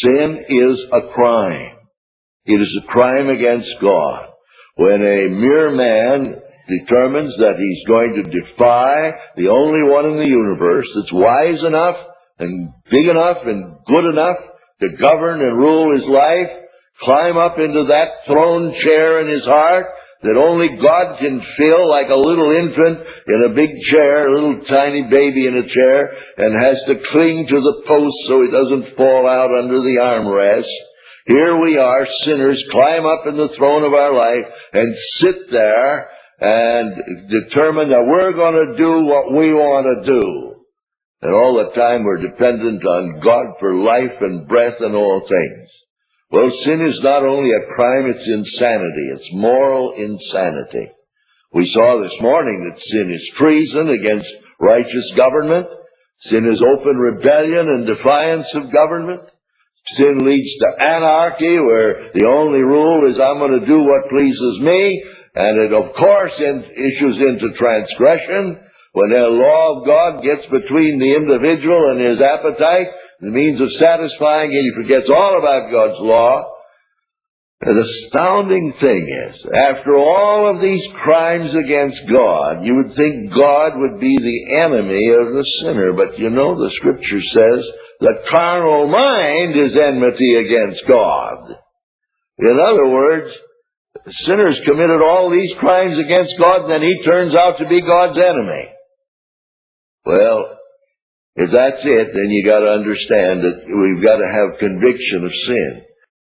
Sin is a crime. It is a crime against God. When a mere man determines that he's going to defy the only one in the universe that's wise enough and big enough and good enough to govern and rule his life, climb up into that throne chair in his heart that only God can fill, like a little infant in a big chair, a little tiny baby in a chair, and has to cling to the post so he doesn't fall out under the armrest. Here we are, sinners, climb up in the throne of our life and sit there and determine that we're going to do what we want to do. And all the time we're dependent on God for life and breath and all things. Well, sin is not only a crime, it's insanity. It's moral insanity. We saw this morning that sin is treason against righteous government. Sin is open rebellion and defiance of government. Sin leads to anarchy, where the only rule is I'm going to do what pleases me. And it, of course, issues into transgression. When the law of God gets between the individual and his appetite, the means of satisfying it, he forgets all about God's law. The astounding thing is, after all of these crimes against God, you would think God would be the enemy of the sinner. But you know, the Scripture says, the carnal mind is enmity against God. In other words, sinners committed all these crimes against God, and then he turns out to be God's enemy. Well, if that's it, then you got to understand that we've got to have conviction of sin.